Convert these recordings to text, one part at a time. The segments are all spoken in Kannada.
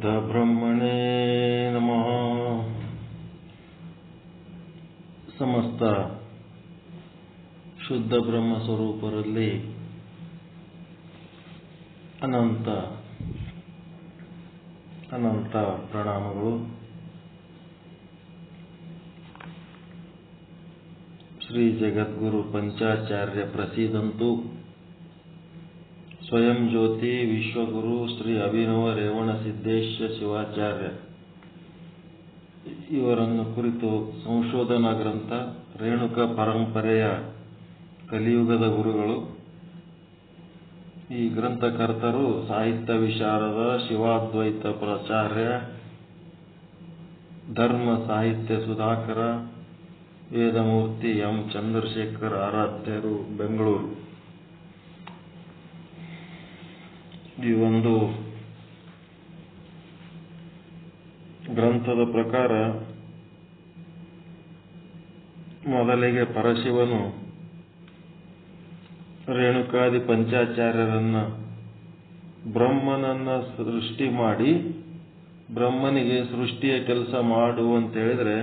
ಶುದ್ಧ ಬ್ರಹ್ಮಣೇ ನಮಃ. ಸಮಸ್ತ ಶುದ್ಧ ಬ್ರಹ್ಮ ಸ್ವರೂಪರಲ್ಲಿ ಅನಂತ ಅನಂತ ಪ್ರಣಾಮಗಳು. ಶ್ರೀ ಜಗದ್ಗುರು ಪಂಚಾಚಾರ್ಯ ಪ್ರಸೀದಂತು. ಸ್ವಯಂ ಜ್ಯೋತಿ ವಿಶ್ವಗುರು ಶ್ರೀ ಅಭಿನವ ರೇವಣ ಸಿದ್ದೇಶ ಶಿವಾಚಾರ್ಯ ಇವರನ್ನು ಕುರಿತು ಸಂಶೋಧನಾ ಗ್ರಂಥ ರೇಣುಕ ಪರಂಪರೆಯ ಕಲಿಯುಗದ ಗುರುಗಳು. ಈ ಗ್ರಂಥಕರ್ತರು ಸಾಹಿತ್ಯ ವಿಶಾರದ ಶಿವಾದ್ವೈತ ಪ್ರಾಚಾರ್ಯ, ಧರ್ಮ ಸಾಹಿತ್ಯ ಸುಧಾಕರ, ವೇದಮೂರ್ತಿ ಎಂ ಚಂದ್ರಶೇಖರ್ ಆರಾಧ್ಯರು, ಬೆಂಗಳೂರು. ಈ ಒಂದು ಗ್ರಂಥದ ಪ್ರಕಾರ ಮೊದಲಿಗೆ ಪರಶಿವನು ರೇಣುಕಾದಿ ಪಂಚಾಚಾರ್ಯರನ್ನ ಬ್ರಹ್ಮನನ್ನ ಸೃಷ್ಟಿ ಮಾಡಿ, ಬ್ರಹ್ಮನಿಗೆ ಸೃಷ್ಟಿಯ ಕೆಲಸ ಮಾಡು ಅಂತ ಹೇಳಿದ್ರೆ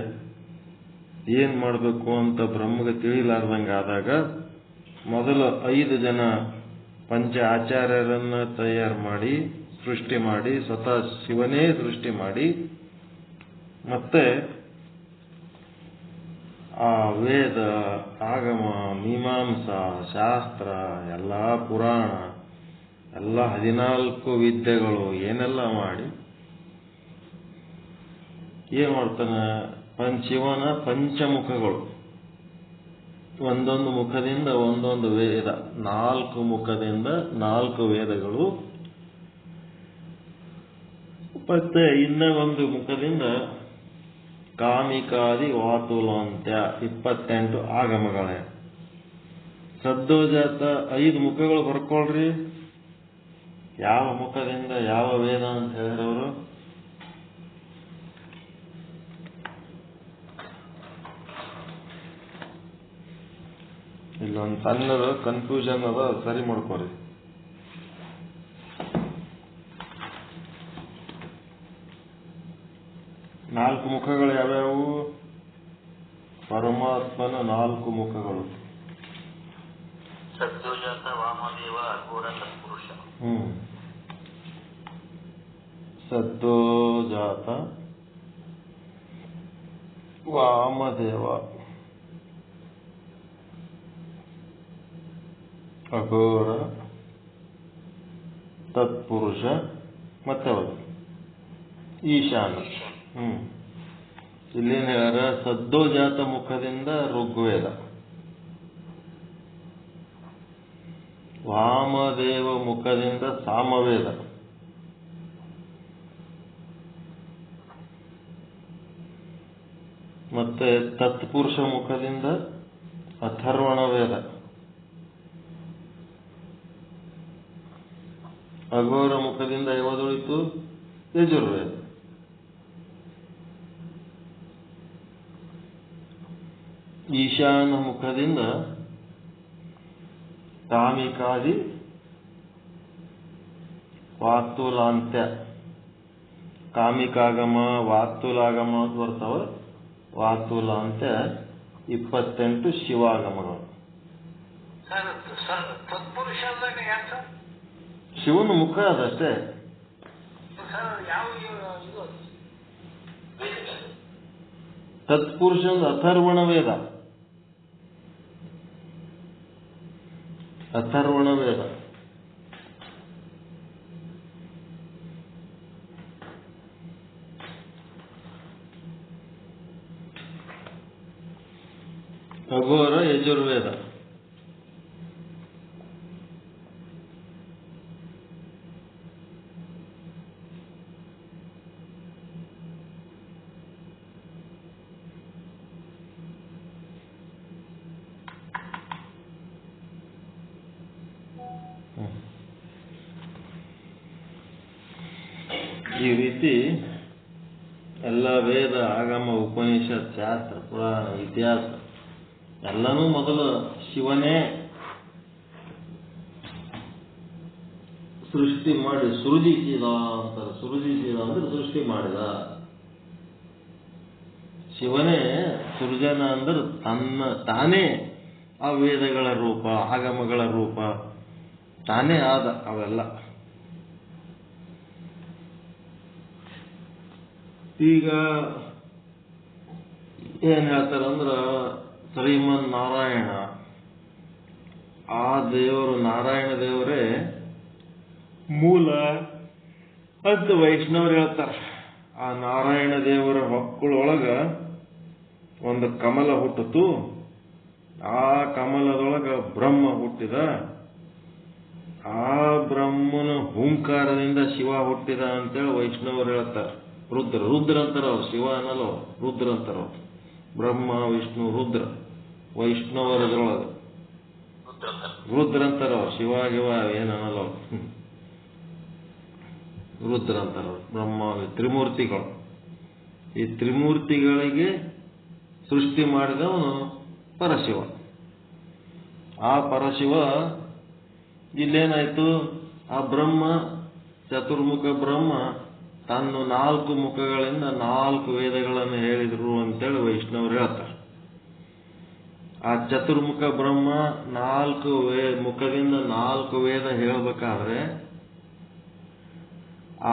ಏನ್ ಮಾಡಬೇಕು ಅಂತ ಬ್ರಹ್ಮಗೆ ತಿಳಿಲಾರ್ದಂಗಾದಾಗ ಮೊದಲು 5 ಜನ ಪಂಚ ಆಚಾರ್ಯರನ್ನ ತಯಾರು ಮಾಡಿ ಸೃಷ್ಟಿ ಮಾಡಿ, ಸ್ವತಃ ಶಿವನೇ ಸೃಷ್ಟಿ ಮಾಡಿ, ಮತ್ತೆ ಆ ವೇದ, ಆಗಮ, ಮೀಮಾಂಸಾ, ಶಾಸ್ತ್ರ, ಎಲ್ಲ ಪುರಾಣ, ಎಲ್ಲ 14 ವಿದ್ಯೆಗಳು ಏನೆಲ್ಲ ಮಾಡಿ ಏನ್ ಮಾಡ್ತಾನೆ, ಶಿವನ ಪಂಚಮುಖಗಳು, ಒಂದೊಂದು ಮುಖದಿಂದ ಒಂದೊಂದು ವೇದ, 4 ಮುಖದಿಂದ 4 ವೇದಗಳು, ಮತ್ತೆ ಇನ್ನೂ ಒಂದು ಮುಖದಿಂದ ಕಾಮಿಕಾದಿ ವಾತುಲಾಂತ್ಯ 28 ಆಗಮಗಳೇ. ಸದ್ದೋಜಾತ 5 ಮುಖಗಳು ಬರ್ಕೊಳ್ರಿ. ಯಾವ ಮುಖದಿಂದ ಯಾವ ವೇದ ಅಂತ ಹೇಳಿದವರು? ಇಲ್ಲೊಂದು ಸಣ್ಣದ ಕನ್ಫ್ಯೂಷನ್ ಅದ, ಸರಿ ಮಾಡ್ಕೊರಿ. ನಾಲ್ಕು ಮುಖಗಳು ಯಾವ್ಯಾವು? ಪರಮಾತ್ಮನ 4 ಮುಖಗಳು. ಸದ್ದೋಜಾತ, ವಾಮದೇವ, ಅಘೋರ, ತತ್ಪುರುಷ. ಸದ್ದೋಜಾತ, ವಾಮದೇವ, ಅಘೋರ, ತತ್ಪುರುಷ, ಮತ್ತೆ ಅವರು ಈಶಾನ. ಇಲ್ಲೇನು ಹೇಳ್ಯಾರ? ಸದ್ದೋಜಾತ ಮುಖದಿಂದ ಋಗ್ವೇದ, ವಾಮದೇವ ಮುಖದಿಂದ ಸಾಮವೇದ, ಮತ್ತೆ ತತ್ಪುರುಷ ಮುಖದಿಂದ ಅಥರ್ವಣ ವೇದ, ಅಘೋರ ಮುಖದಿಂದ ಯಾವುದುಳಿತು? ಯಜುರ್ವೇದ. ಈಶಾನ ಮುಖದಿಂದ ಕಾಮಿಕಾದಿ ವಾತುಲಾಂತ್ಯ, ಕಾಮಿಕಾಗಮ, ವಾತುಲಾಗಮ ಬರ್ತಾವ. ವಾತುಲಾಂತ್ಯ 28 ಶಿವಾಗಮಗಳು. ಶಿವನ ಮುಖ ಅದಷ್ಟೇ. ತತ್ಪುರುಷ ಅಥರ್ವಣ ವೇದ, ಅಥರ್ವಣ ವೇದ. ಅಘೋರ ಯಜುರ್ವೇದ. ಈ ರೀತಿ ಎಲ್ಲ ವೇದ, ಆಗಮ, ಉಪನಿಷತ್, ಶಾಸ್ತ್ರ, ಪುರಾಣ, ಇತಿಹಾಸ ಎಲ್ಲನೂ ಮೊದಲು ಶಿವನೇ ಸೃಷ್ಟಿ ಮಾಡಿ ಸೃಜಿಸಿದ ಅಂತಾರೆ. ಸೃಜಿಸಿದ ಅಂದ್ರೆ ಸೃಷ್ಟಿ ಮಾಡಿದ. ಶಿವನೇ ಸೃಜನ ಅಂದ್ರೆ ತಾನೇ ಆ ವೇದಗಳ ರೂಪ, ಆಗಮಗಳ ರೂಪ, ತಾನೇ ಆದ ಅವೆಲ್ಲ. ಈಗ ಏನ್ ಹೇಳ್ತಾರಂದ್ರ ಶ್ರೀಮನ್ ನಾರಾಯಣ, ಆ ದೇವರು ನಾರಾಯಣ ದೇವರೇ ಮೂಲ ಅಂತ ವೈಷ್ಣವರು ಹೇಳ್ತಾರೆ. ಆ ನಾರಾಯಣ ದೇವರ ಹೊಕ್ಕಳೊಳಗ ಒಂದು ಕಮಲ ಹುಟ್ಟಿತು. ಆ ಕಮಲದೊಳಗ ಬ್ರಹ್ಮ ಹುಟ್ಟಿದ. ಆ ಬ್ರಹ್ಮನ ಹುಂಕಾರದಿಂದ ಶಿವ ಹುಟ್ಟಿದ ಅಂತೇಳಿ ವೈಷ್ಣವರು ಹೇಳ್ತಾರೆ. ರುದ್ರ ಅಂತಾರ ಅವ್ರು, ಶಿವ ಅನ್ನಲ್ಲ, ರುದ್ರ ಅಂತಾರ ಅವ್ರು. ಬ್ರಹ್ಮ ವಿಷ್ಣು ರುದ್ರ ವೈಷ್ಣವರದ್ರೊಳಗ ರುದ್ರ ಅಂತಾರ ಅವ್ರು. ಶಿವ ಗಿವ ಏನನ್ನಲ್ಲ ಅವ್ರು, ರುದ್ರ ಅಂತಾರ ಅವ್ರು. ಬ್ರಹ್ಮ ತ್ರಿಮೂರ್ತಿಗಳು. ಈ ತ್ರಿಮೂರ್ತಿಗಳಿಗೆ ಸೃಷ್ಟಿ ಮಾಡಿದವನು ಪರಶಿವ. ಆ ಪರಶಿವ ಇಲ್ಲೇನಾಯ್ತು, ಆ ಬ್ರಹ್ಮ ಚತುರ್ಮುಖ ಬ್ರಹ್ಮ ತನ್ನ 4 ಮುಖಗಳಿಂದ 4 ವೇದಗಳನ್ನು ಹೇಳಿದ್ರು ಅಂತೇಳಿ ವೈಷ್ಣವರು ಹೇಳ್ತಾರೆ. ಆ ಚತುರ್ಮುಖ ಬ್ರಹ್ಮ 4 ಮುಖದಿಂದ 4 ವೇದ ಹೇಳಬೇಕಾದ್ರೆ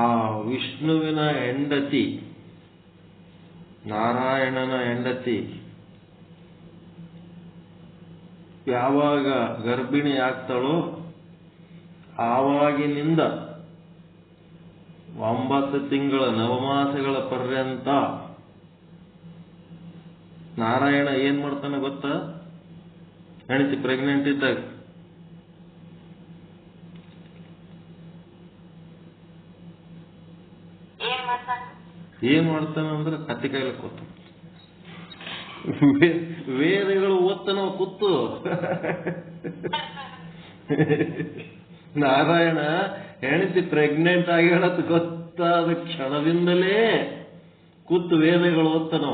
ಆ ವಿಷ್ಣುವಿನ ಹೆಂಡತಿ, ನಾರಾಯಣನ ಹೆಂಡತಿ ಯಾವಾಗ ಗರ್ಭಿಣಿ ಆಗ್ತಾಳೋ ಆವಾಗಿನಿಂದ 9 ತಿಂಗಳ ನವಮಾಸಗಳ ಪರ್ಯಂತ ನಾರಾಯಣ ಏನ್ ಮಾಡ್ತಾನೆ ಗೊತ್ತಾ? ಹೆಂಡತಿ ಪ್ರೆಗ್ನೆಂಟ್ ಇದ್ದಾಗ ಏನ್ ಮಾಡ್ತಾನೆ ಅಂದ್ರೆ ಕತ್ತಿ ಕಾಯಿಲೆ ಕೂತ ವೇದಗಳು ಓದ್ತಾನ ಕೂತು. ನಾರಾಯಣ ಹೆಂಡತಿ ಪ್ರೆಗ್ನೆಂಟ್ ಆಗಿ ಹೇಳತ್ ಗೊತ್ತಾದ ಕ್ಷಣದಿಂದಲೇ ಕೂತು ವೇದಗಳು ಓದ್ತಾನೋ.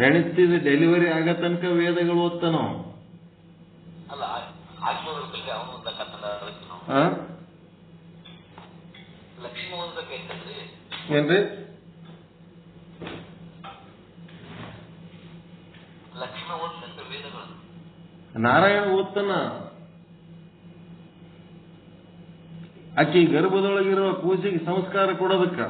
ಹೆಂಡತಿದ ಡೆಲಿವರಿ ಆಗ ತನಕ ವೇದಗಳು ಓದ್ತಾನೋ. ಏನ್ರಿ ನಾರಾಯಣ ಓದ್ತಾನ. ಆಕಿ ಗರ್ಭದೊಳಗಿರುವ ಕೂಸಿಗೆ ಸಂಸ್ಕಾರ ಕೊಡೋದಕ್ಕ.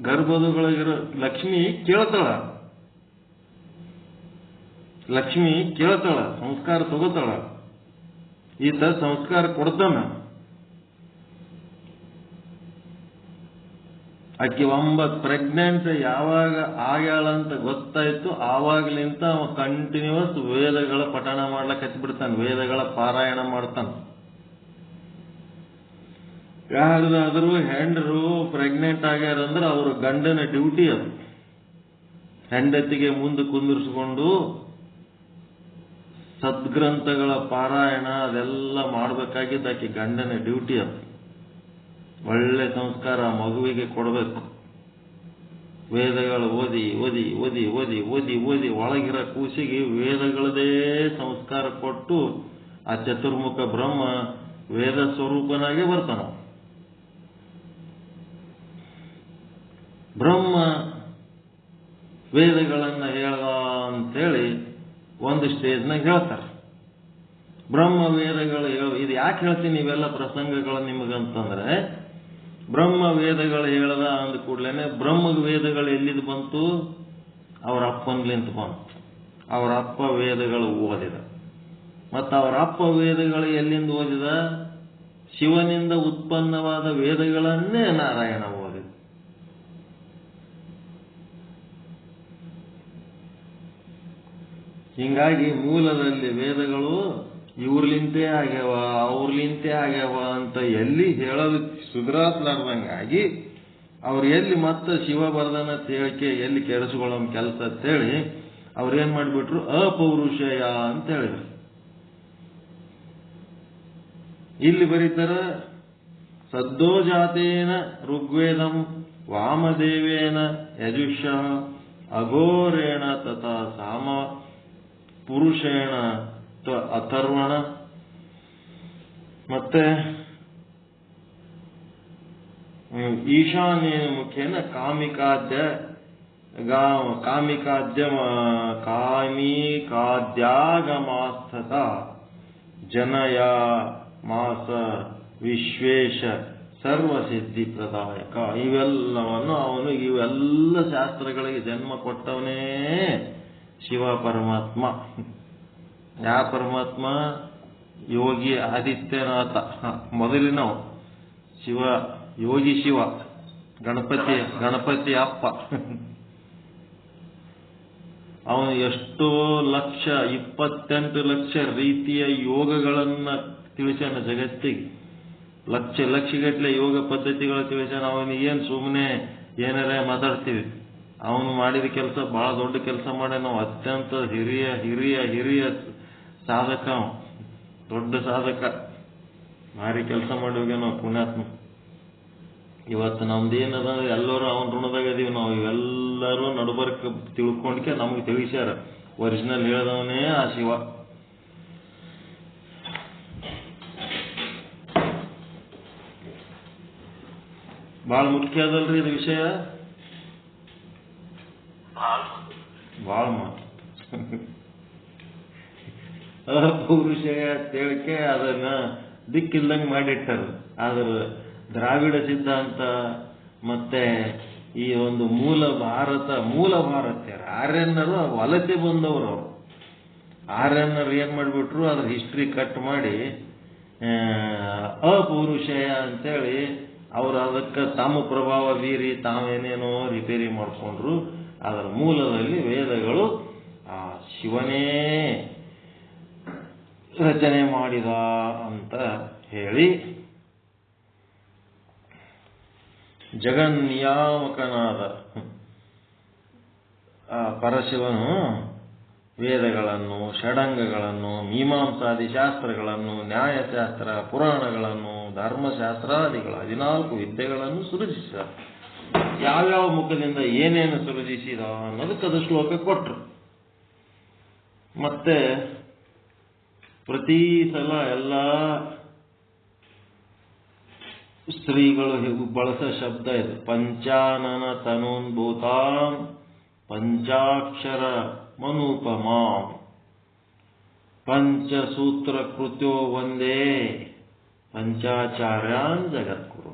ಗರ್ಭದೊಳಗಿರೋ ಲಕ್ಷ್ಮಿ ಕೇಳ್ತಾಳ, ಸಂಸ್ಕಾರ ತಗೋತಾಳ. ಈತ ಸಂಸ್ಕಾರ ಕೊಡ್ತಾನ. ಆಕಿ 9 ಪ್ರೆಗ್ನೆಂಟ್ ಯಾವಾಗ ಆಗ್ಯಾಳಂತ ಗೊತ್ತಾಯ್ತು ಆವಾಗ್ಲಿಂತ ಅವ ಕಂಟಿನ್ಯೂಸ್ ವೇದಗಳ ಪಠಣ ಮಾಡ್ಲಕ್ ಹಚ್ಚಿಬಿಡ್ತಾನೆ, ವೇದಗಳ ಪಾರಾಯಣ ಮಾಡ್ತಾನ. ಯಾರಾದ್ರೂ ಹೆಂಡರು ಪ್ರೆಗ್ನೆಂಟ್ ಆಗ್ಯಾರಂದ್ರೆ ಅವ್ರ ಗಂಡನ ಡ್ಯೂಟಿ ಅದು. ಹೆಂಡತಿಗೆ ಮುಂದೆ ಕುಂದಿರಿಸಿಕೊಂಡು ಸದ್ಗ್ರಂಥಗಳ ಪಾರಾಯಣ ಅದೆಲ್ಲ ಮಾಡ್ಬೇಕಾಗಿದ್ದು ಆಕಿ ಗಂಡನ ಡ್ಯೂಟಿ ಅದು. ಒಳ್ಳೆ ಸಂಸ್ಕಾರ ಮಗುವಿಗೆ ಕೊಡಬೇಕು. ವೇದಗಳು ಓದಿ ಓದಿ ಓದಿ ಓದಿ ಓದಿ ಓದಿ ಒಳಗಿರೋ ಕೂಸಿಗೆ ವೇದಗಳದೇ ಸಂಸ್ಕಾರ ಕೊಟ್ಟು ಆ ಚತುರ್ಮುಖ ಬ್ರಹ್ಮ ವೇದ ಸ್ವರೂಪನಾಗೆ ಬರ್ತಾನ. ಬ್ರಹ್ಮ ವೇದಗಳನ್ನ ಹೇಳ್ದ ಅಂತೇಳಿ ಒಂದು ಸ್ಟೇಜ್ನಾಗ ಹೇಳ್ತಾರೆ. ಬ್ರಹ್ಮ ವೇದಗಳು ಇದು ಯಾಕೆ ಹೇಳ್ತೀನಿ ಇವೆಲ್ಲ ಪ್ರಸಂಗಗಳು ನಿಮಗಂತಂದ್ರೆ, ಬ್ರಹ್ಮ ವೇದಗಳು ಹೇಳದ ಅಂದ ಕೂಡ್ಲೇನೆ ಬ್ರಹ್ಮಗ ವೇದಗಳು ಎಲ್ಲಿದ್ ಬಂತು? ಅವ್ರ ಅಪ್ಪನ್ಲಿಂತ ಬಂತು. ಅವರ ಅಪ್ಪ ವೇದಗಳು ಓದಿದ. ಮತ್ತು ಅವರ ಅಪ್ಪ ವೇದಗಳು ಎಲ್ಲಿಂದ ಓದಿದ? ಶಿವನಿಂದ ಉತ್ಪನ್ನವಾದ ವೇದಗಳನ್ನೇ ನಾರಾಯಣ ಓದಿದ. ಹಿಂಗಾಗಿ ಮೂಲದಲ್ಲಿ ವೇದಗಳು ಇವ್ರಲಿಂತೆ ಆಗ್ಯಾವ ಅವ್ರಲಿಂತೆ ಆಗ್ಯಾವ ಅಂತ ಎಲ್ಲಿ ಹೇಳೋದು ಸುಧಾರಿಸಲಾರ್ದಂಗಾಗಿ ಅವ್ರು ಎಲ್ಲಿ ಮತ್ತೆ ಶಿವ ಬರ್ದನ ಹೇಳಿಕೆ ಎಲ್ಲಿ ಕೆಡಿಸ್ಕೊಳ್ಳೋ ಕೆಲಸ ಅಂತೇಳಿ ಅವ್ರೇನ್ ಮಾಡಿಬಿಟ್ರು, ಅಪೌರುಷಯ ಅಂತ ಹೇಳಿದ್ರು. ಇಲ್ಲಿ ಬರೀತಾರ, ಸದ್ದೋಜಾತೇನ ಋಗ್ವೇದಂ ವಾಮದೇವೇನ ಯಜುಷಃ ಅಘೋರೇಣ ತಥಾ ಸಾಮ ಪುರುಷೇಣ ಅಥರ್ವಣ. ಮತ್ತೆ ಈಶಾನ್ಯ ಮುಖೇನ ಕಾಮಿಕಾದ್ಯಾಗಮಾಸ್ಥತ ಜನಯ ಮಾಸ ವಿಶ್ವೇಶ ಸರ್ವಸಿದ್ಧಿ ಪ್ರದಾಯಕ. ಇವೆಲ್ಲವನ್ನು ಅವನು ಇವೆಲ್ಲ ಶಾಸ್ತ್ರಗಳಿಗೆ ಜನ್ಮ ಕೊಟ್ಟವನೇ ಶಿವ ಪರಮಾತ್ಮ. ಯಾವ ಪರಮಾತ್ಮ? ಯೋಗಿ ಆದಿತ್ಯನಾಥ ಮೊದಲಿನವ ಶಿವ, ಯೋಗಿ ಶಿವ, ಗಣಪತಿ ಅಪ್ಪ. ಅವನು ಎಷ್ಟೋ 28 ಲಕ್ಷ ರೀತಿಯ ಯೋಗಗಳನ್ನ ತಿಳಿಸ್ಯಾನ ಜಗತ್ತಿಗೆ. ಲಕ್ಷಗಟ್ಟಲೆ ಯೋಗ ಪದ್ಧತಿಗಳು ತಿಳಿಸ್ಯಾನ. ಅವನಿಗೇನು ಸುಮ್ಮನೆ ಏನಾರ ಮಾತಾಡ್ತೀವಿ. ಅವನು ಮಾಡಿದ ಕೆಲಸ ಬಹಳ ದೊಡ್ಡ ಕೆಲಸ ಮಾಡಿ ನಾವು ಅತ್ಯಂತ ಹಿರಿಯ ಸಾಧಕ. ದೊಡ್ಡ ಸಾಧಕ, ಭಾರಿ ಕೆಲಸ ಮಾಡಿ ಹೋಗ್ಯ ನಾವು ಪುಣ್ಯಾತ್ಮ. ಇವತ್ತು ನಮ್ದೇನದ ಎಲ್ಲರೂ ಅವನ ಋಣದಾಗ ಇದೀವಿ ನಾವು. ಇವೆಲ್ಲರೂ ನಡುಬರ್ಕ ತಿಳ್ಕೊಂಡ್ಕೆ ನಮಗೆ ತಿಳಿಸ್ಯಾರ. ಒರಿಜಿನಲ್ ಹೇಳಿದವನೇ ಆ ಶಿವ. ಬಹಳ ಮುಖ್ಯ ಅದಲ್ರಿ ಇದು ವಿಷಯ, ಬಹಳ ಮಾತು. ಅಪೌರುಷಯ ಅಂತೇಳಿಕೆ ಅದನ್ನ ದಿಕ್ಕಿಲ್ದಂಗೆ ಮಾಡಿಟ್ಟಾರ. ಆದ್ರ ದ್ರಾವಿಡ ಸಿದ್ಧಾಂತ ಮತ್ತೆ ಈ ಒಂದು ಮೂಲ ಭಾರತೀಯರು ಆರ್ಯನ್ನರು ವಲಸೆ ಬಂದವರು. ಅವರು ಆರ್ಯನ್ನರು ಏನ್ ಮಾಡಿಬಿಟ್ರು, ಅದ್ರ ಹಿಸ್ಟ್ರಿ ಕಟ್ ಮಾಡಿ ಅಪೌರುಷಯ ಅಂತೇಳಿ ಅವರು ಅದಕ್ಕೆ ತಮ್ಮ ಪ್ರಭಾವ ಬೀರಿ ತಾವೇನೇನೋ ರಿಪೇರಿ ಮಾಡಿಕೊಂಡ್ರು. ಅದರ ಮೂಲದಲ್ಲಿ ವೇದಗಳು ಆ ಶಿವನೇ ರಚನೆ ಮಾಡಿದ ಅಂತ ಹೇಳಿ ಜಗನ್ನಿಯಾಮಕನಾದ ಪರಶಿವನು ವೇದಗಳನ್ನು, ಷಡಂಗಗಳನ್ನು, ಮೀಮಾಂಸಾದಿ ಶಾಸ್ತ್ರಗಳನ್ನು, ನ್ಯಾಯಶಾಸ್ತ್ರ, ಪುರಾಣಗಳನ್ನು, ಧರ್ಮಶಾಸ್ತ್ರಾದಿಗಳ 14 ವಿದ್ಯೆಗಳನ್ನು ಸೃಜಿಸಿದ. ಯಾವ್ಯಾವ ಮುಖದಿಂದ ಏನೇನು ಸೃಜಿಸಿದ ಅನ್ನೋದಕ್ಕದು ಶ್ಲೋಕ ಕೊಟ್ರು. ಮತ್ತೆ ಪ್ರತಿ ಸಲ ಎಲ್ಲ ಸ್ತ್ರೀಗಳು ಬಳಸೋ ಶಬ್ದ ಇದು. ಪಂಚಾನನ ತನೂನ್ಭೂತಾಂ ಪಂಚಾಕ್ಷರ ಮನೂಪಮಾಂ ಪಂಚಸೂತ್ರ ಕೃತ್ಯೋ ಒಂದೇ ಪಂಚಾಚಾರ್ಯಾನ್ ಜಗದ್ಗುರು.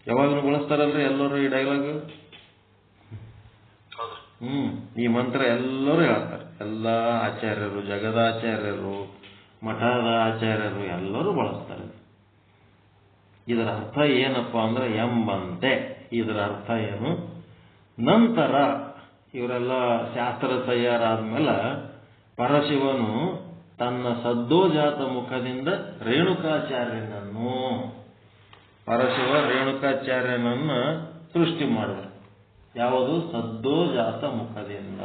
ಯಾವಾಗಲೂ ಬಳಸ್ತಾರಲ್ರಿ ಎಲ್ಲರೂ ಈ ಡೈಲಾಗ್. ಈ ಮಂತ್ರ ಎಲ್ಲರೂ ಹೇಳ್ತಾರೆ. ಎಲ್ಲ ಆಚಾರ್ಯರು, ಜಗದಾಚಾರ್ಯರು, ಮಠದ ಆಚಾರ್ಯರು ಎಲ್ಲರೂ ಬಳಸ್ತಾರೆ. ಇದರ ಅರ್ಥ ಏನಪ್ಪಾ ಅಂದ್ರೆ ಎಂಬಂತೆ. ಇದರ ಅರ್ಥ ಏನು? ನಂತರ ಇವರೆಲ್ಲ ಶಾಸ್ತ್ರ ತಯಾರಾದ್ಮೇಲೆ ಪರಶಿವನು ತನ್ನ ಸದ್ದೋಜಾತ ಮುಖದಿಂದ ರೇಣುಕಾಚಾರ್ಯನನ್ನ ಸೃಷ್ಟಿ ಮಾಡಿದ. ಯಾವುದು? ಸದ್ದೋಜಾತ ಮುಖದಿಂದ.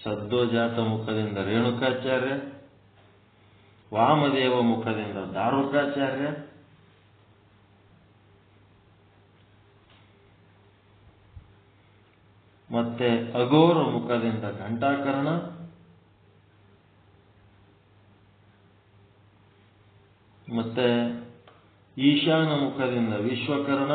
ಸದ್ದೋಜಾತ ಮುಖದಿಂದ ರೇಣುಕಾಚಾರ್ಯ, ವಾಮದೇವ ಮುಖದಿಂದ ದಾರುಕಾಚಾರ್ಯ, ಮತ್ತೆ ಅಘೋರ ಮುಖದಿಂದ ಘಂಟಾಕರ್ಣ, ಮತ್ತೆ ಈಶಾನ ಮುಖದಿಂದ ವಿಶ್ವಕರ್ಣ,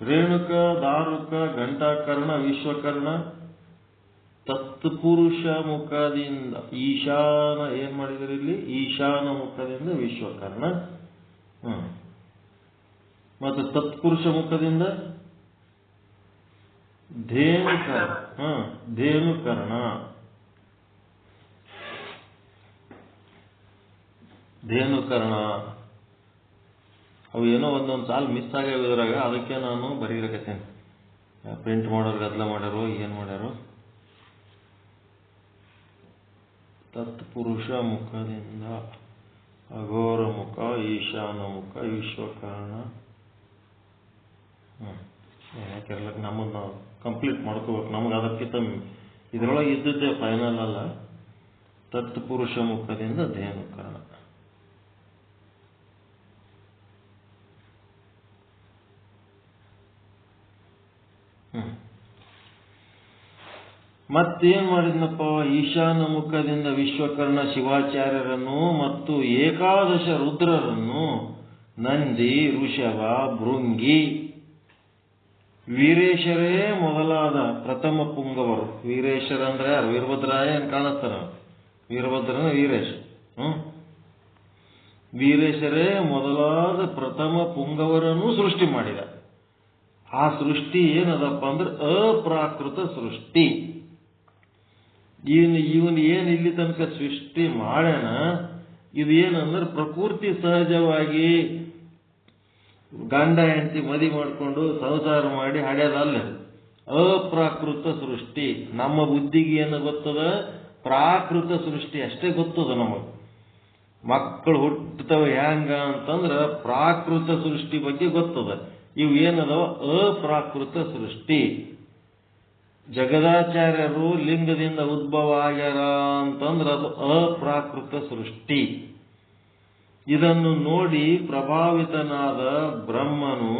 ರೇಣುಕ, ದಾರುಕ, ಘಂಟಾಕರ್ಣ, ವಿಶ್ವಕರ್ಣ, ತತ್ಪುರುಷ ಮುಖದಿಂದ ಈಶಾನ. ಏನ್ ಮಾಡಿದ್ರು ಇಲ್ಲಿ? ಈಶಾನ ಮುಖದಿಂದ ವಿಶ್ವಕರ್ಣ. ಮತ್ತು ತತ್ಪುರುಷ ಮುಖದಿಂದ ಧೇನುಕರ್ಣ. ಅವು ಏನೋ ಒಂದೊಂದು ಸಾಲ ಮಿಸ್ ಆಗ್ಯಾವ ಇದ್ರಾಗ. ಅದಕ್ಕೆ ನಾನು ಬರೀರಕತ್ತೇನೆ. ಪ್ರಿಂಟ್ ಮಾಡೋರು ಗದ್ದಲ ಮಾಡ್ಯಾರೋ ಏನ್ ಮಾಡ್ಯಾರೋ. ತತ್ಪುರುಷ ಮುಖದಿಂದ ಅಘೋರ ಮುಖ, ಈಶಾನ ಮುಖ, ವಿಶ್ವಕರ್ಣ. ಯಾಕೆಲ್ಲ ನಮ್ಮನ್ನು ನಾವು ಕಂಪ್ಲೀಟ್ ಮಾಡ್ಕೋಬೇಕು. ನಮಗೆ ಅದಕ್ಕಿಂತ ಇದರೊಳಗೆ ಇದ್ದದ್ದೇ ಫೈನಲ್ ಅಲ್ಲ. ತತ್ಪುರುಷ ಮುಖದಿಂದ ಧೇನುಕರ್ಣ. ಮತ್ತೇನ್ ಮಾಡಿದ್ನಪ್ಪ? ಈಶಾನ ಮುಖದಿಂದ ವಿಶ್ವಕರ್ಣ ಶಿವಾಚಾರ್ಯರನ್ನು ಮತ್ತು ಏಕಾದಶ ರುದ್ರರನ್ನು ನಂದಿ, ಋಷಭ, ಭೃಂಗಿ, ವೀರೇಶರೇ ಮೊದಲಾದ ಪ್ರಥಮ ಪುಂಗವರು. ವೀರೇಶರ ಅಂದ್ರೆ ಯಾರು? ವೀರಭದ್ರಾಯ ಏನ್ ಕಾಣಿಸ್ತಾನ? ವೀರಭದ್ರನ ವೀರೇಶ. ವೀರೇಶರೇ ಮೊದಲಾದ ಪ್ರಥಮ ಪುಂಗವರನ್ನು ಸೃಷ್ಟಿ ಮಾಡಿದ. ಆ ಸೃಷ್ಟಿ ಏನದಪ್ಪ ಅಂದ್ರೆ ಅಪ್ರಾಕೃತ ಸೃಷ್ಟಿ. ಇವನು ಏನ್ ಇಲ್ಲಿ ತನಕ ಸೃಷ್ಟಿ ಮಾಡ್ಯಾನ, ಇದು ಏನಂದ್ರೆ ಪ್ರಕೃತಿ ಸಹಜವಾಗಿ ಗಂಡ ಹೆಂಡತಿ ಮದಿ ಮಾಡಿಕೊಂಡು ಸಂಸಾರ ಮಾಡಿ ಹಡ್ಯದಲ್ಲ. ಅಪ್ರಾಕೃತ ಸೃಷ್ಟಿ. ನಮ್ಮ ಬುದ್ಧಿಗೆ ಏನು ಗೊತ್ತದ? ಪ್ರಾಕೃತ ಸೃಷ್ಟಿ ಅಷ್ಟೇ ಗೊತ್ತದ ನಮಗ. ಮಕ್ಕಳು ಹುಟ್ಟುತ್ತವ ಹ್ಯಾಂಗ ಅಂತಂದ್ರ ಪ್ರಾಕೃತ ಸೃಷ್ಟಿ ಬಗ್ಗೆ ಗೊತ್ತದ. ಇವು ಏನದವ? ಅಪ್ರಾಕೃತ ಸೃಷ್ಟಿ. ಜಗದಾಚಾರ್ಯರು ಲಿಂಗದಿಂದ ಉದ್ಭವ ಆಗ್ಯಾರ ಅಂತಂದ್ರೆ ಅದು ಅಪ್ರಾಕೃತ ಸೃಷ್ಟಿ. ಇದನ್ನು ನೋಡಿ ಪ್ರಭಾವಿತನಾದ ಬ್ರಹ್ಮನು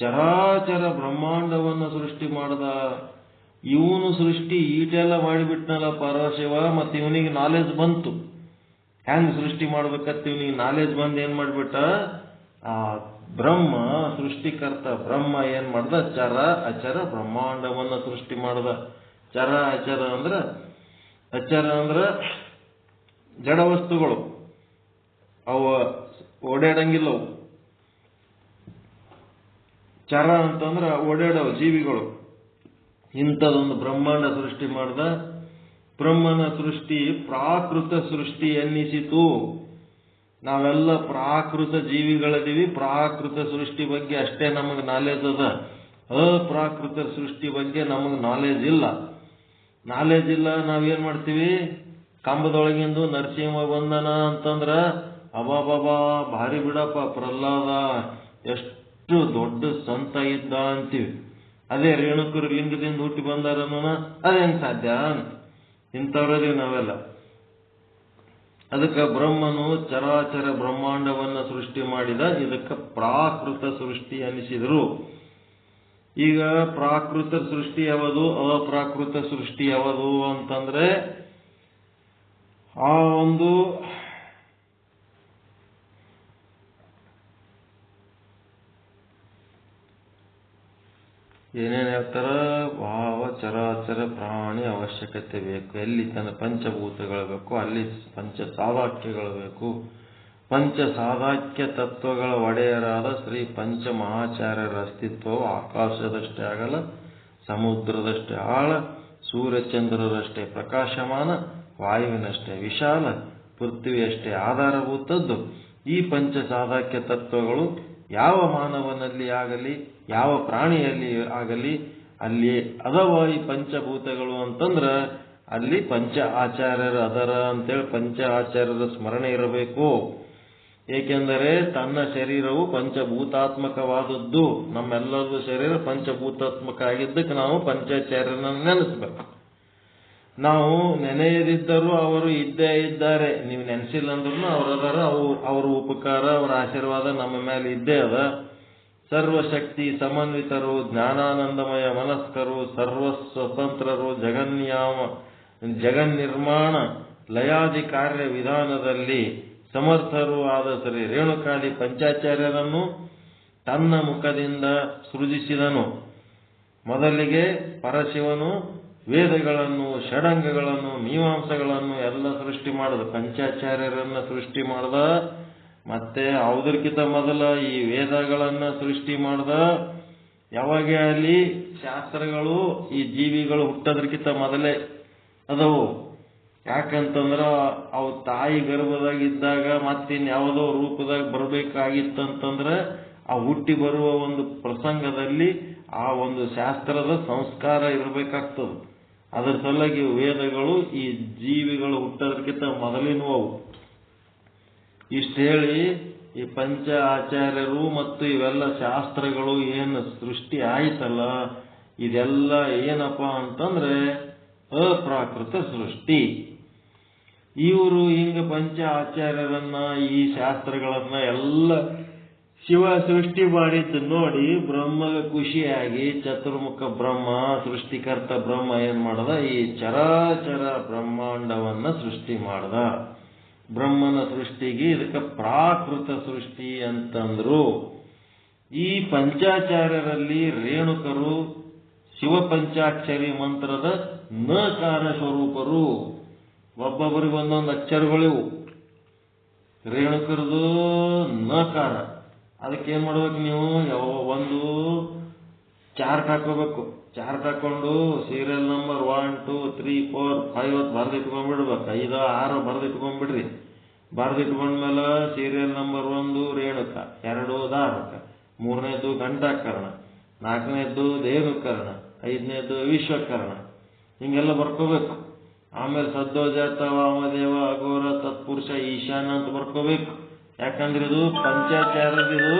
ಚರಾಚರ ಬ್ರಹ್ಮಾಂಡವನ್ನು ಸೃಷ್ಟಿ ಮಾಡದ. ಇವನು ಸೃಷ್ಟಿ ಈಟೆಲ್ಲ ಮಾಡಿಬಿಟ್ನಲ್ಲ ಪರಶಿವ. ಮತ್ತೆ ಇವನಿಗೆ ನಾಲೆಜ್ ಬಂತು ಹೆಂಗ್ ಸೃಷ್ಟಿ ಮಾಡ್ಬೇಕಂತ. ಇವನಿಗೆ ನಾಲೆಜ್ ಬಂದು ಏನ್ ಮಾಡ್ಬಿಟ್ಟ? ಆ ಬ್ರಹ್ಮ ಸೃಷ್ಟಿಕರ್ತ ಬ್ರಹ್ಮ ಏನ್ ಮಾಡ್ದ? ಚರ ಅಚರ ಬ್ರಹ್ಮಾಂಡವನ್ನ ಸೃಷ್ಟಿ ಮಾಡ್ದ. ಚರ ಅಚರ ಅಂದ್ರ, ಅಚರ ಅಂದ್ರ ಜಡ ವಸ್ತುಗಳು, ಅವ ಓಡಾಡಂಗಿಲ್ಲವು. ಚರ ಅಂತಂದ್ರ ಓಡಾಡವು ಜೀವಿಗಳು. ಇಂಥದೊಂದು ಬ್ರಹ್ಮಾಂಡ ಸೃಷ್ಟಿ ಮಾಡ್ದ. ಬ್ರಹ್ಮನ ಸೃಷ್ಟಿ ಪ್ರಾಕೃತ ಸೃಷ್ಟಿ ಎನ್ನಿಸಿತು. ನಾವೆಲ್ಲ ಪ್ರಾಕೃತ ಜೀವಿಗಳದೀವಿ. ಪ್ರಾಕೃತ ಸೃಷ್ಟಿ ಬಗ್ಗೆ ಅಷ್ಟೇ ನಮಗೆ ನಾಲೆಜ್ ಅದ. ಅಪ್ರಾಕೃತ ಸೃಷ್ಟಿ ಬಗ್ಗೆ ನಮಗೆ ನಾಲೆಜ್ ಇಲ್ಲ. ನಾವೇನ್ ಮಾಡ್ತೀವಿ? ಕಂಬದೊಳಗಿಂದು ನರಸಿಂಹ ಬಂದನ ಅಂತಂದ್ರ ಅಬಾಬಾಬಾ ಭಾರಿ ಬಿಡಪ್ಪ ಪ್ರಹ್ಲಾದ ಎಷ್ಟು ದೊಡ್ಡ ಸಂತ ಇದ್ದ ಅಂತೀವಿ. ಅದೇ ರೇಣುಕರು ಲಿಂಗದಿಂದ ಹುಟ್ಟಿ ಬಂದಾರನ್ನ ಅದೇನ್ ಸಾಧ್ಯ ಅಂತ ಇಂಥವ್ರದೀವಿ ನಾವೆಲ್ಲ. ಅದಕ್ಕೆ ಬ್ರಹ್ಮನು ಚರಾಚರ ಬ್ರಹ್ಮಾಂಡವನ್ನ ಸೃಷ್ಟಿ ಮಾಡಿದ. ಇದಕ್ಕೆ ಪ್ರಾಕೃತ ಸೃಷ್ಟಿ ಅನಿಸಿದರು. ಈಗ ಪ್ರಾಕೃತ ಸೃಷ್ಟಿ ಯಾವುದು, ಅಪ್ರಾಕೃತ ಸೃಷ್ಟಿ ಯಾವುದು ಅಂತಂದ್ರೆ ಆ ಒಂದು ಏನೇನು ಹೇಳ್ತಾರ? ಭಾವ ಚರಾಚರ ಪ್ರಾಣಿ ಅವಶ್ಯಕತೆ ಬೇಕು. ಎಲ್ಲಿ ತನ್ನ ಪಂಚಭೂತಗಳು ಬೇಕು, ಅಲ್ಲಿ ಪಂಚ ಸಾಧಾಕ್ಯಗಳು ಬೇಕು. ಪಂಚ ಸಾಧಾಕ್ಯ ತತ್ವಗಳ ಒಡೆಯರಾದ ಶ್ರೀ ಪಂಚ ಮಹಾಚಾರ್ಯರ ಅಸ್ತಿತ್ವವು ಆಕಾಶದಷ್ಟೇ ಆಗಲ್ಲ, ಸಮುದ್ರದಷ್ಟೇ ಆಳ, ಸೂರ್ಯಚಂದ್ರರಷ್ಟೇ ಪ್ರಕಾಶಮಾನ, ವಾಯುವಿನಷ್ಟೇ ವಿಶಾಲ, ಪೃಥ್ವಿಯಷ್ಟೇ ಆಧಾರಭೂತದ್ದು. ಈ ಪಂಚ ಸಾಧಾಕ್ಯ ತತ್ವಗಳು ಯಾವ ಮಾನವನಲ್ಲಿ ಆಗಲಿ, ಯಾವ ಪ್ರಾಣಿಯಲ್ಲಿ ಆಗಲಿ ಅಲ್ಲಿ ಅದವ ಈ ಪಂಚಭೂತಗಳು ಅಂತಂದ್ರ ಅಲ್ಲಿ ಪಂಚ ಆಚಾರ್ಯರ ಅದರ ಅಂತೇಳಿ ಪಂಚ ಆಚಾರ್ಯರ ಸ್ಮರಣೆ ಇರಬೇಕು. ಏಕೆಂದರೆ ತನ್ನ ಶರೀರವು ಪಂಚಭೂತಾತ್ಮಕವಾದದ್ದು. ನಮ್ಮೆಲ್ಲರದು ಶರೀರ ಪಂಚಭೂತಾತ್ಮಕ ಆಗಿದ್ದಕ್ಕೆ ನಾವು ಪಂಚಾಚಾರ್ಯರನ್ನ ನೆನೆಸ್ಬೇಕು. ನಾವು ನೆನೆಯದಿದ್ದರೂ ಅವರು ಇದ್ದೇ ಇದ್ದಾರೆ. ನೀವು ನೆನೆಸಿಲ್ಲ ಅಂದ್ರೂ ಅವರದಾರ. ಅವರ ಉಪಕಾರ, ಅವರ ಆಶೀರ್ವಾದ ನಮ್ಮ ಮೇಲೆ ಇದ್ದೇ ಅದ. ಸರ್ವಶಕ್ತಿ ಸಮನ್ವಿತರು, ಜ್ಞಾನಾನಂದಮಯ ಮನಸ್ಕರು, ಸರ್ವ ಸ್ವತಂತ್ರರು, ಜಗನ್ನಿರ್ಮಾಣ ಲಯಾದಿ ಕಾರ್ಯ ವಿಧಾನದಲ್ಲಿ ಸಮರ್ಥರು ಆದ ಶ್ರೀ ರೇಣುಕಾದಿ ಪಂಚಾಚಾರ್ಯರನ್ನು ತನ್ನ ಮುಖದಿಂದ ಸೃಜಿಸಿದನು. ಮೊದಲಿಗೆ ಪರಶಿವನು ವೇದಗಳನ್ನು, ಷಡಂಗಗಳನ್ನು, ಮೀಮಾಂಸಗಳನ್ನು ಎಲ್ಲ ಸೃಷ್ಟಿ ಮಾಡಿದ. ಪಂಚಾಚಾರ್ಯರನ್ನ ಸೃಷ್ಟಿ ಮಾಡ್ದ. ಮತ್ತೆ ಯಾವುದಕ್ಕಿಂತ ಮೊದಲ ಈ ವೇದಗಳನ್ನ ಸೃಷ್ಟಿ ಮಾಡ್ದ. ಯಾವಾಗ ಅಲ್ಲಿ ಶಾಸ್ತ್ರಗಳು ಈ ಜೀವಿಗಳು ಹುಟ್ಟೋದಕ್ಕಿಂತ ಮೊದಲೇ ಅದವು. ಯಾಕಂತಂದ್ರ ಅವು ತಾಯಿ ಗರ್ಭದಾಗಿದ್ದಾಗ ಮತ್ತಿನ್ಯಾವುದೋ ರೂಪದಾಗ ಬರಬೇಕಾಗಿತ್ತಂತಂದ್ರೆ ಆ ಹುಟ್ಟಿ ಬರುವ ಒಂದು ಪ್ರಸಂಗದಲ್ಲಿ ಆ ಒಂದು ಶಾಸ್ತ್ರದ ಸಂಸ್ಕಾರ ಇರಬೇಕಾಗ್ತದೆ. ಅದರ ಸಲುವಾಗಿ ವೇದಗಳು ಈ ಜೀವಿಗಳು ಹುಟ್ಟೋದಕ್ಕಿಂತ ಮೊದಲಿನವು. ಇಷ್ಟು ಹೇಳಿ ಈ ಪಂಚ ಆಚಾರ್ಯರು ಮತ್ತು ಇವೆಲ್ಲ ಶಾಸ್ತ್ರಗಳು ಏನು ಸೃಷ್ಟಿ ಆಯ್ತಲ್ಲ, ಇದೆಲ್ಲ ಏನಪ್ಪ ಅಂತಂದ್ರೆ ಅಪ್ರಾಕೃತ ಸೃಷ್ಟಿ. ಇವರು ಹಿಂಗ ಪಂಚ ಆಚಾರ್ಯರನ್ನ ಈ ಶಾಸ್ತ್ರಗಳನ್ನ ಎಲ್ಲ ಶಿವ ಸೃಷ್ಟಿ ಮಾಡಿದ್ದು ನೋಡಿ ಬ್ರಹ್ಮಗ ಖುಷಿಯಾಗಿ ಚತುರ್ಮುಖ ಬ್ರಹ್ಮ ಸೃಷ್ಟಿಕರ್ತ ಬ್ರಹ್ಮ ಏನ್ ಮಾಡದ, ಈ ಚರಾಚರ ಬ್ರಹ್ಮಾಂಡವನ್ನ ಸೃಷ್ಟಿ ಮಾಡದ. ಬ್ರಹ್ಮನ ಸೃಷ್ಟಿಗೆ ಇದಕ್ಕೆ ಪ್ರಾಕೃತ ಸೃಷ್ಟಿ ಅಂತಂದ್ರು. ಈ ಪಂಚಾಚಾರ್ಯರಲ್ಲಿ ರೇಣುಕರು ಶಿವ ಪಂಚಾಕ್ಷರಿ ಮಂತ್ರದ ನಕಾರ ಸ್ವರೂಪರು. ಒಬ್ಬೊಬ್ಬರಿಗೆ ಒಂದೊಂದು ಅಕ್ಷರಗಳಿವು. ರೇಣುಕರದು ನಕಾರ. ಅದಕ್ಕೆ ಏನ್ ಮಾಡ್ಬೇಕು ನೀವು, ಒಂದು ಚಾರ್ಟ್ ಹಾಕೋಬೇಕು. ಚಾರ್ಟ್ ಹಾಕೊಂಡು ಸೀರಿಯಲ್ ನಂಬರ್ 1 2 3 4 5 ಬರೆದಿಟ್ಕೊಂಡ್ಬಿಡ್ಬೇಕು. 5 6 ಬರೆದಿಟ್ಕೊಂಡ್ಬಿಡ್ರಿ. ಬರೆದಿಟ್ಕೊಂಡ್ಮೇಲೆ ಸೀರಿಯಲ್ ನಂಬರ್ 1 ರೇಣುಕ, 2 ದಾರುಕ, 3ನೇದು ಘಂಟಾಕರ್ಣ, 4ನೇದು ಧೇನುಕರ್ಣ, 5ನೇದು ವಿಶ್ವಕರ್ಣ, ಹಿಂಗೆಲ್ಲ ಬರ್ಕೋಬೇಕು. ಆಮೇಲೆ ಸದ್ದೋಜಾತ ವಾಮದೇವ ಅಘೋರ ತತ್ಪುರುಷ ಈಶಾನ ಅಂತ ಬರ್ಕೋಬೇಕು. ಯಾಕಂದ್ರೆ ಇದು ಪಂಚಾಚಾರ್ಯದಿದು